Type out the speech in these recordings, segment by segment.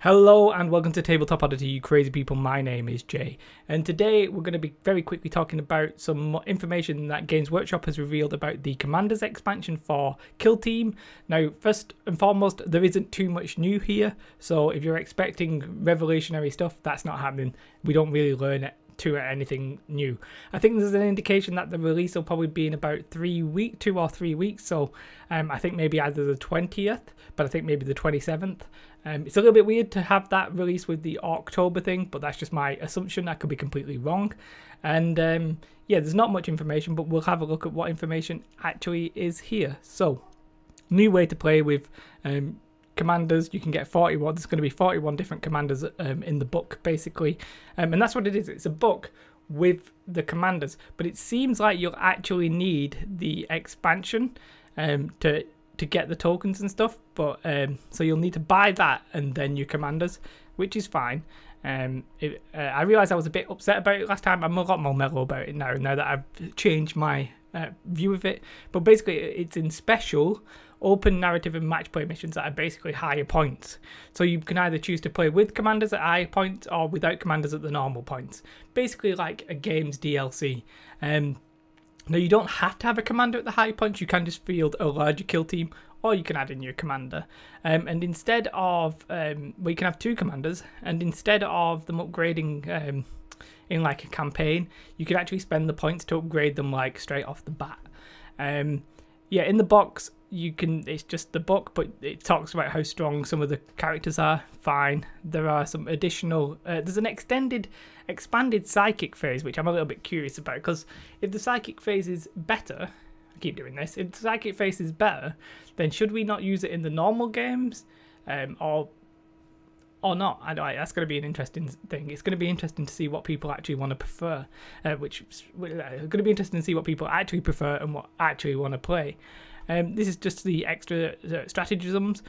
Hello and welcome to Tabletop Oddity, you crazy people. My name is Jay, and today we're going to be very quickly talking about some information that Games Workshop has revealed about the Commanders expansion for Kill Team. Now, first and foremost, there isn't too much new here, so if you're expecting revolutionary stuff, that's not happening. We don't really learn anything new. I think there's an indication that the release will probably be in about 2 or 3 weeks, so I think maybe either the 20th, but I think maybe the 27th. It's a little bit weird to have that release with the October thing, but that's just my assumption. I could be completely wrong. And yeah, there's not much information, but we'll have a look at what information actually is here. So, new way to play with commanders. You can get 41. There's going to be 41 different commanders in the book, basically. And that's what it is. It's a book with the commanders. But it seems like you'll actually need the expansion to get the tokens and stuff, but so you'll need to buy that and then your commanders, which is fine. I realised I was a bit upset about it last time. I'm a lot more mellow about it now that I've changed my view of it. But basically, it's in special open narrative and match play missions that are basically higher points. So you can either choose to play with commanders at higher points or without commanders at the normal points. Basically like a game's DLC. Now, you don't have to have a commander at the high points. You can just field a larger kill team, or you can add in your commander. And instead of, you can have two commanders, and instead of them upgrading in like a campaign, you can actually spend the points to upgrade them like straight off the bat. Yeah, in the box, it's just the book, but it talks about how strong some of the characters are. Fine. There are some additional, there's an expanded psychic phase, which I'm a little bit curious about, because if the psychic phase is better, I keep doing this, if the psychic phase is better, then should we not use it in the normal games, or not? I don't know, that's going to be an interesting thing. It's going to be interesting to see what people actually want to prefer, it's going to be interesting to see what people actually prefer and what actually want to play. This is just the extra stratagems,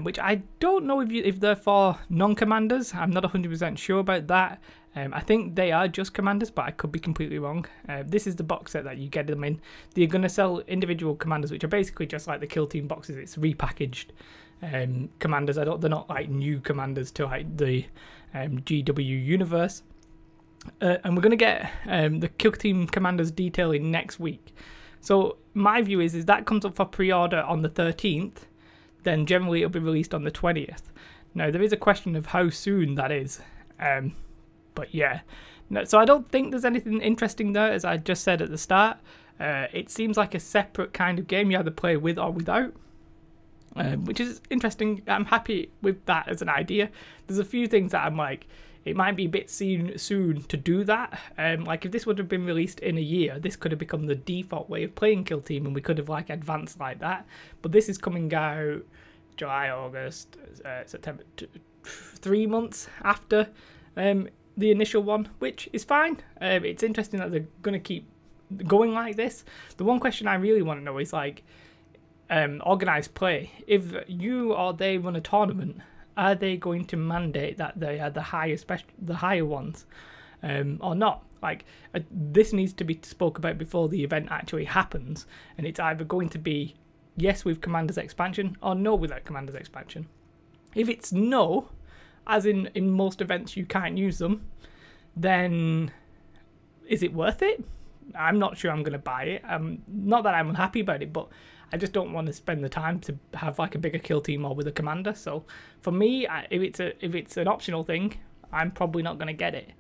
which I don't know if they're for non-commanders. I'm not 100% sure about that. I think they are just commanders, but I could be completely wrong. This is the box set that you get them in. They're going to sell individual commanders, which are basically just like the Kill Team boxes. It's repackaged commanders. They're not like new commanders to like the GW universe. And we're going to get the Kill Team commanders detailing next week. So my view is that comes up for pre-order on the 13th, then generally it'll be released on the 20th. Now, there is a question of how soon that is, but yeah. No, so I don't think there's anything interesting there, as I just said at the start. It seems like a separate kind of game you either play with or without, which is interesting. I'm happy with that as an idea. There's a few things that I'm like, it might be a bit soon to do that. Like if this would have been released in a year, this could have become the default way of playing Kill Team, and we could have like advanced like that. But this is coming out July, August, September, 3 months after the initial one, which is fine. It's interesting that they're going to keep going like this. The one question I really want to know is like organized play. If you or they run a tournament, are they going to mandate that they are the higher ones, or not? Like this needs to be spoke about before the event actually happens, and it's either going to be yes with Commander's expansion or no without Commander's expansion. If it's no, as in most events you can't use them, then is it worth it? I'm not sure I'm going to buy it. Not that I'm unhappy about it, but I just don't want to spend the time to have like a bigger kill team or with a commander. So for me, if it's an optional thing, I'm probably not going to get it.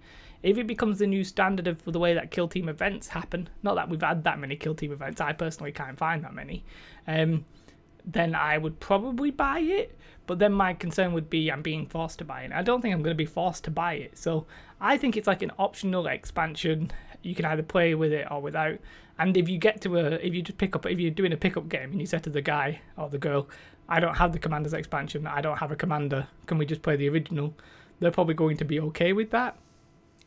If it becomes the new standard of the way that kill team events happen, not that we've had that many kill team events, I personally can't find that many, then I would probably buy it. But then my concern would be I'm being forced to buy it. I don't think I'm going to be forced to buy it. So I think it's like an optional expansion. You can either play with it or without. And if you get to if you're doing a pickup game and you say to the guy or the girl, I don't have the Commander's expansion, I don't have a commander, can we just play the original? They're probably going to be okay with that.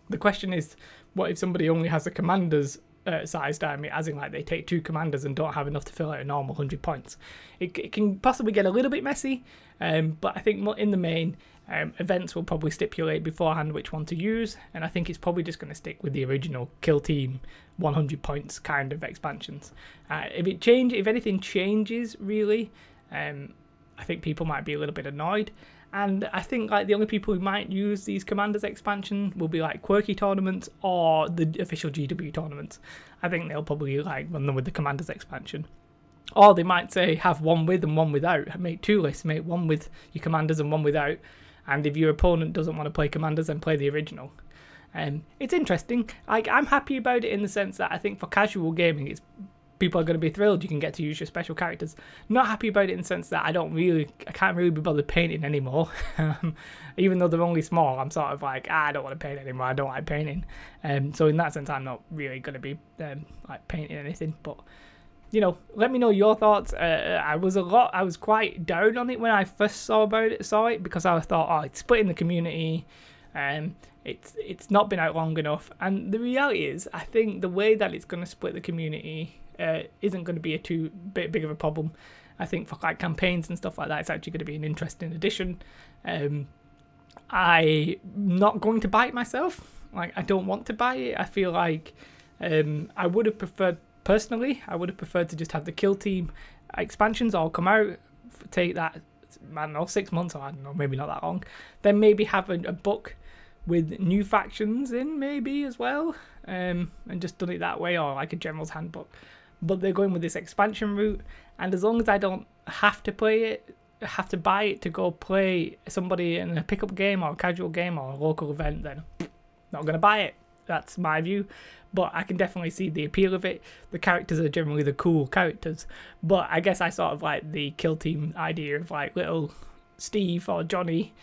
The question is, what if somebody only has a Commander's sized army, as in like they take 2 commanders and don't have enough to fill out a normal 100 points? It can possibly get a little bit messy, but I think in the main, events will probably stipulate beforehand which one to use, and I think it's probably just going to stick with the original Kill Team 100 points kind of expansions. If anything changes really, I think people might be a little bit annoyed. And I think like the only people who might use these Commanders expansion will be like quirky tournaments or the official GW tournaments. I think they'll probably like run them with the Commanders expansion. Or they might say have one with and one without. Make 2 lists, make one with your Commanders and one without. And if your opponent doesn't want to play Commanders, then play the original. It's interesting. Like, I'm happy about it in the sense that I think for casual gaming, people are going to be thrilled you can get to use your special characters. Not happy about it in the sense that I can't really be bothered painting anymore. Even though they're only small, I'm sort of like, I don't want to paint anymore. I don't like painting. So in that sense, I'm not really going to be like painting anything. But you know, let me know your thoughts. I was quite down on it when I first saw it because I thought, oh, it's splitting the community. It's not been out long enough, and the reality is, I think the way that it's going to split the community isn't going to be a too big of a problem. I think for like campaigns and stuff like that, it's actually going to be an interesting addition. I'm not going to buy it myself. Like, I don't want to buy it. I feel like I would have preferred. Personally, I would have preferred to just have the Kill Team expansions all come out, take that, I don't know, 6 months, or I don't know, maybe not that long, then maybe have a book with new factions in maybe as well, and just done it that way, or like a General's Handbook. But they're going with this expansion route, and as long as I don't have to play it, have to buy it to go play somebody in a pickup game or a casual game or a local event, then not going to buy it. That's my view, but I can definitely see the appeal of it. The characters are generally the cool characters, but I guess I sort of like the Kill Team idea of like little Steve or Johnny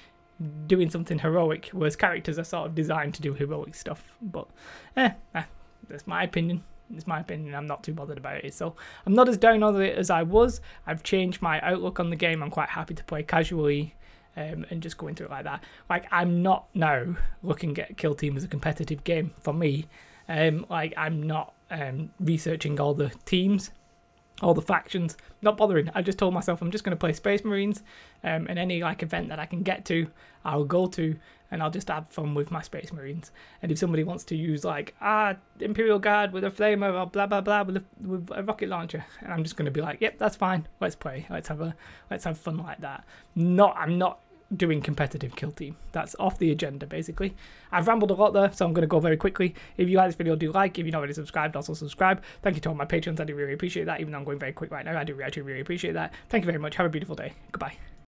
doing something heroic, whereas characters are sort of designed to do heroic stuff. But that's my opinion. It's my opinion. I'm not too bothered about it, so I'm not as down on it as I was. I've changed my outlook on the game. I'm quite happy to play casually. And just going through it like that. Like, I'm not now looking at Kill Team as a competitive game for me. Like, I'm not researching all the teams, all the factions, not bothering. I just told myself I'm just going to play Space Marines, and any like event that I can get to, I'll go to, and I'll just have fun with my Space Marines. And if somebody wants to use like Imperial Guard with a flamer or blah blah blah with a rocket launcher, and I'm just going to be like, yep, that's fine. Let's play. Let's have fun like that. I'm not doing competitive Kill Team. That's off the agenda, basically. I've rambled a lot there, so I'm going to go very quickly. If you like this video, do like. If you're not already subscribed, also subscribe. Thank you to all my patrons. I do really appreciate that. Even though I'm going very quick right now, I do actually really appreciate that. Thank you very much. Have a beautiful day. Goodbye.